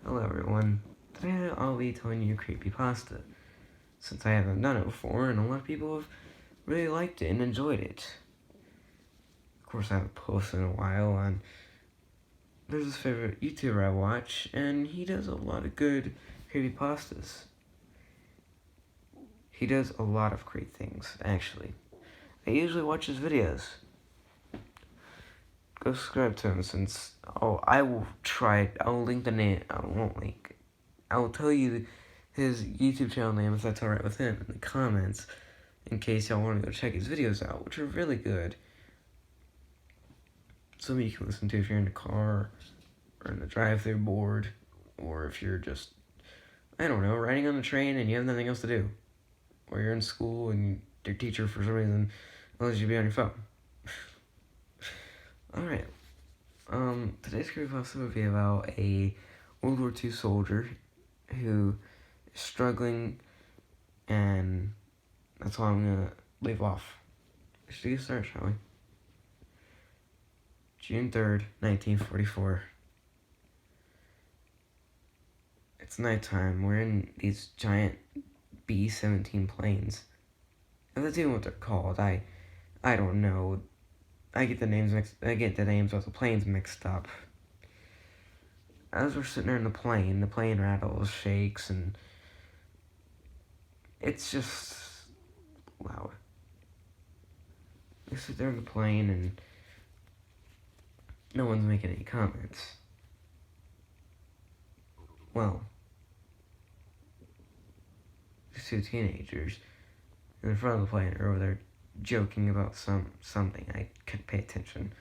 Hello everyone, today I'll be telling you a creepypasta, since I haven't done it before and a lot of people have really liked it and enjoyed it. Of course I haven't posted in a while, and there's this favorite YouTuber I watch, and he does a lot of good creepypastas. He does a lot of great things, actually. I usually watch his videos. Go subscribe to him since, I will link the name, I will tell you his YouTube channel name, if that's alright with him, in the comments, in case y'all want to go check his videos out, which are really good. Some you can listen to if you're in the car, or in the drive-thru bored, or if you're just, I don't know, riding on the train and you have nothing else to do. Or you're in school and your teacher, for some reason, lets you be on your phone. Alright. Today's creepypasta will be about a World War II soldier who is struggling, and that's all I'm gonna leave off. Should we get started, shall we? June 3rd, 1944. It's nighttime. We're in these giant B-17 planes. And that's even what they're called. I don't know. I get the names of the planes mixed up. As we're sitting there in the plane rattles, shakes, and it's just loud. We sit there in the plane, and no one's making any comments. Well, these two teenagers in the front of the plane are over there joking about something. I couldn't pay attention.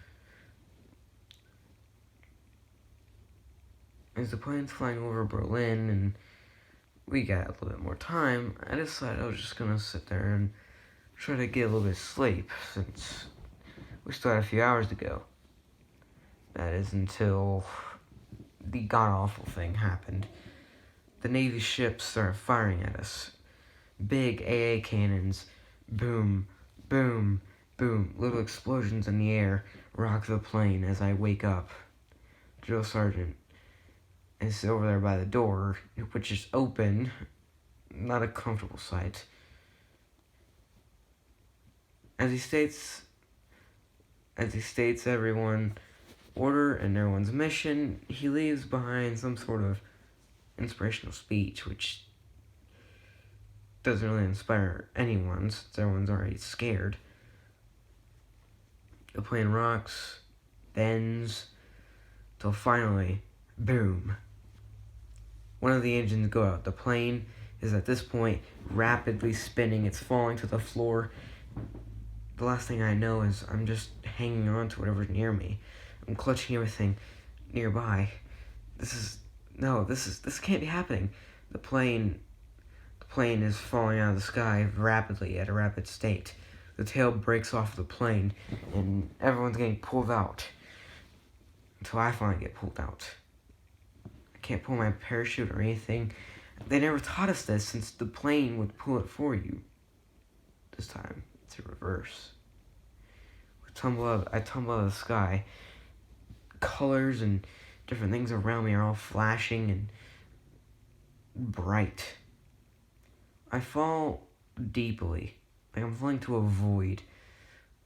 As the plane's flying over Berlin and we got a little bit more time, I decided I was just gonna sit there and try to get a little bit of sleep, since we still had a few hours to go. That is until the god-awful thing happened. The Navy ships started firing at us. Big AA cannons. Boom, boom, boom. Little explosions in the air rock the plane as I wake up. Drill Sergeant is over there by the door, which is open. Not a comfortable sight. As he states everyone order and everyone's mission, he leaves behind some sort of inspirational speech, which doesn't really inspire anyone, since everyone's already scared. The plane rocks, bends, till finally, boom. One of the engines go out. The plane is at this point rapidly spinning. It's falling to the floor. The last thing I know is I'm just hanging on to whatever's near me. I'm clutching everything nearby. This can't be happening. The plane is falling out of the sky rapidly, at a rapid state. The tail breaks off the plane, and everyone's getting pulled out. Until I finally get pulled out. I can't pull my parachute or anything. They never taught us this, since the plane would pull it for you. This time, it's a reverse. I tumble out of the sky. Colors and different things around me are all flashing and bright. I fall deeply, like I'm falling to a void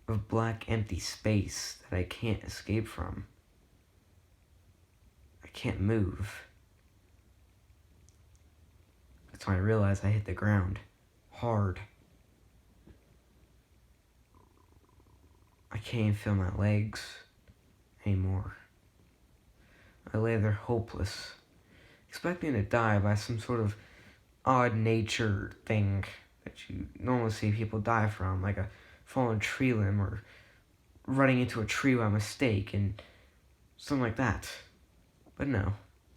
of black, empty space that I can't escape from. I can't move. That's when I realize I hit the ground hard. I can't even feel my legs anymore. I lay there hopeless, expecting to die by some sort of odd nature thing that you normally see people die from, like a fallen tree limb or running into a tree by mistake and something like that. But no,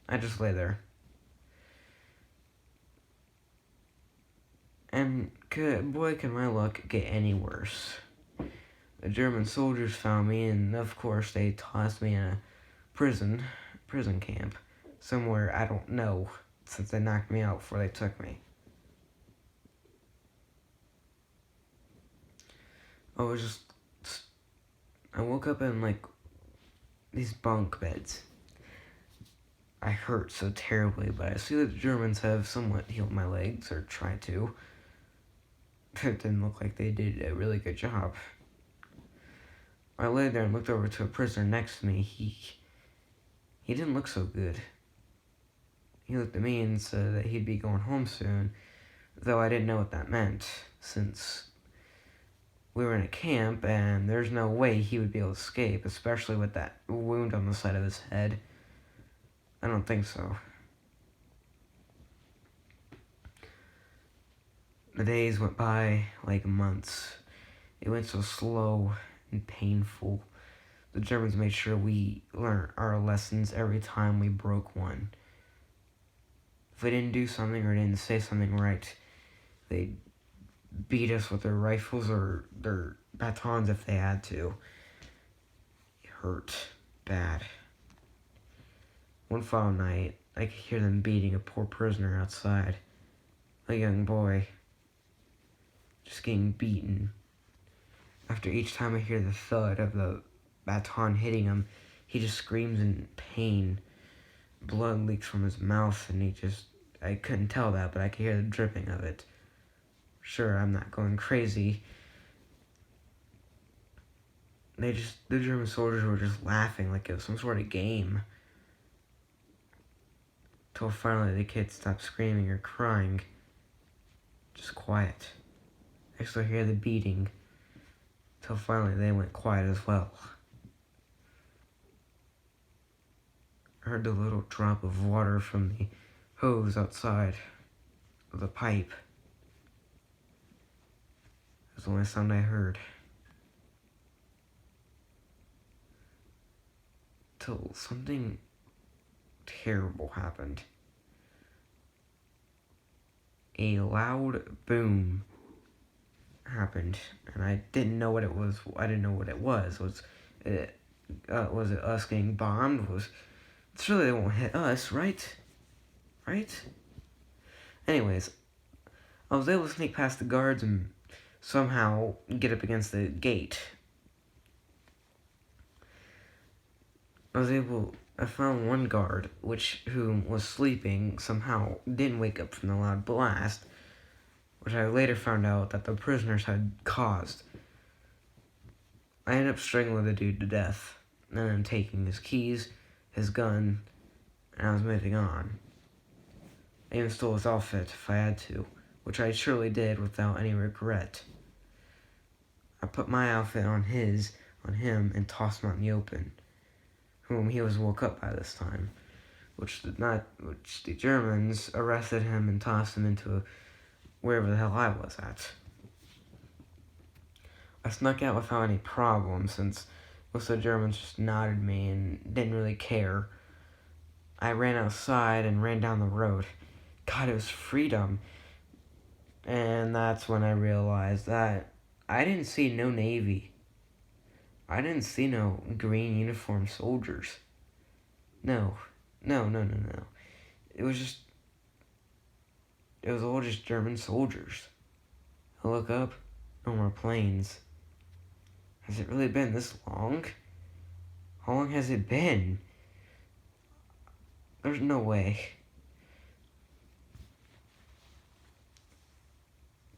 I just lay there. And boy, can my luck get any worse. The German soldiers found me, and of course they tossed me in a prison camp somewhere I don't know, since they knocked me out before they took me. I woke up in, like, these bunk beds. I I hurt so terribly, but I see that the Germans have somewhat healed my legs, or tried to. It didn't look like they did a really good job. I lay there and looked over to a prisoner next to me. He didn't look so good. He looked at me and said that he'd be going home soon, though I didn't know what that meant, since we were in a camp and there's no way he would be able to escape, especially with that wound on the side of his head. I don't think so. The days went by like months. It went so slow and painful. The Germans made sure we learned our lessons every time we broke one. If we didn't do something or didn't say something right, they'd beat us with their rifles or their batons if they had to. It hurt bad. One fall night, I could hear them beating a poor prisoner outside. A young boy. Just getting beaten. After each time I hear the thud of the baton hitting him, he just screams in pain. Blood leaks from his mouth, and I couldn't tell that, but I could hear the dripping of it. Sure, I'm not going crazy. The German soldiers were just laughing like it was some sort of game. Till finally the kid stopped screaming or crying. Just quiet. I still hear the beating. Till finally they went quiet as well. I heard the little drop of water from the hose outside of the pipe. It was the only sound I heard. Till something terrible happened. A loud boom happened, and I didn't know what it was. I didn't know what it was. Was it us getting bombed? Surely they won't hit us, right? Right? Anyways, I was able to sneak past the guards and somehow get up against the gate. I found one guard, who was sleeping, somehow didn't wake up from the loud blast, which I later found out that the prisoners had caused. I ended up strangling the dude to death, and then taking his keys, his gun, and I was moving on. I even stole his outfit if I had to, which I surely did without any regret. I put my outfit on him, and tossed him out in the open, whom he was woke up by this time, which the Germans arrested him and tossed him into wherever the hell I was at. I snuck out without any problem, since most of the Germans just nodded at me and didn't really care. I ran outside and ran down the road. God, it was freedom. And that's when I realized that I didn't see no Navy. I didn't see no green uniformed soldiers. No. It was all just German soldiers. I look up, no more planes. Has it really been this long? How long has it been? There's no way.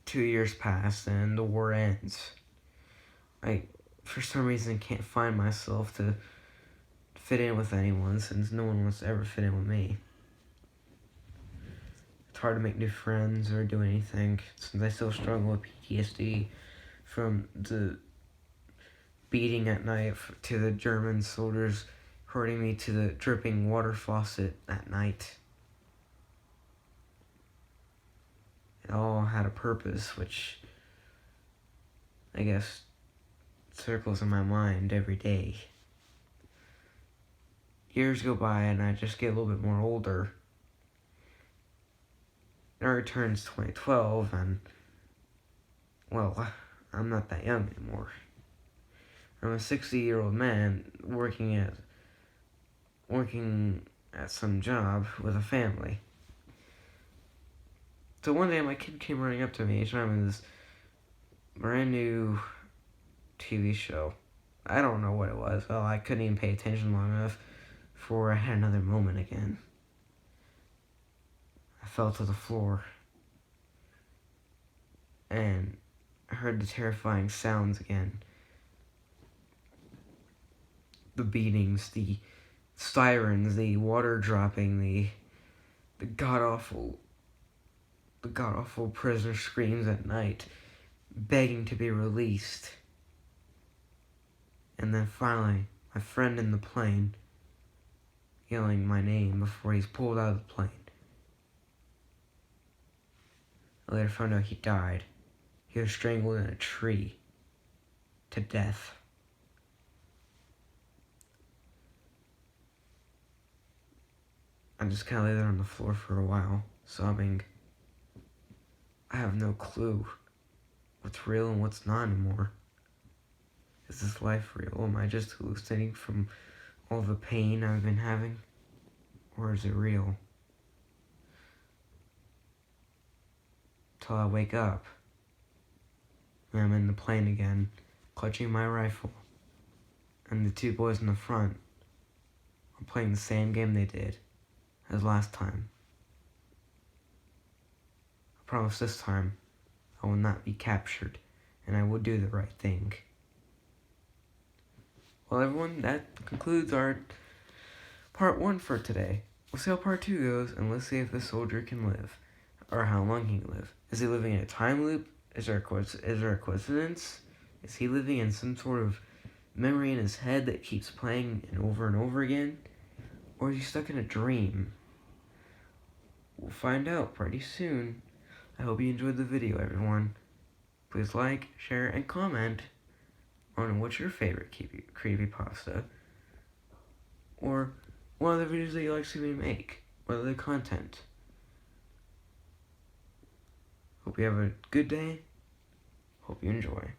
2 years pass and the war ends. I, for some reason, can't find myself to fit in with anyone, since no one wants to ever fit in with me. It's hard to make new friends or do anything, since I still struggle with PTSD from the beating at night to the German soldiers hurting me to the dripping water faucet at night. It all had a purpose, which I guess circles in my mind every day. Years go by and I just get a little bit more older. Now it turns 2012 and, well, I'm not that young anymore. I'm a 60-year-old man working at some job with a family. So one day my kid came running up to me showing me this brand new TV show. I don't know what it was. Well, I couldn't even pay attention long enough before I had another moment again. fell to the floor and heard the terrifying sounds again. The beatings, the sirens, the water dropping, the god-awful prisoner screams at night, begging to be released. And then finally, my friend in the plane yelling my name before he's pulled out of the plane. I later found out he died. He was strangled in a tree to death. I just kind of lay there on the floor for a while, sobbing. I have no clue what's real and what's not anymore. Is this life real? Am I just hallucinating from all the pain I've been having? Or is it real? Till I wake up and I'm in the plane again, clutching my rifle, and the two boys in the front are playing the same game they did as last time. I promise this time I will not be captured, and I will do the right thing. Well, everyone, that concludes our part 1 for today. We'll see how part 2 goes, and let's see if this soldier can live, or how long he can live. Is he living in a time loop? Is there a coincidence? Is he living in some sort of memory in his head that keeps playing and over again? Or is he stuck in a dream? We'll find out pretty soon. I hope you enjoyed the video, everyone. Please like, share, and comment on what's your favorite creepypasta, or what other videos that you like to see me make, what other content. Hope you have a good day. Hope you enjoy.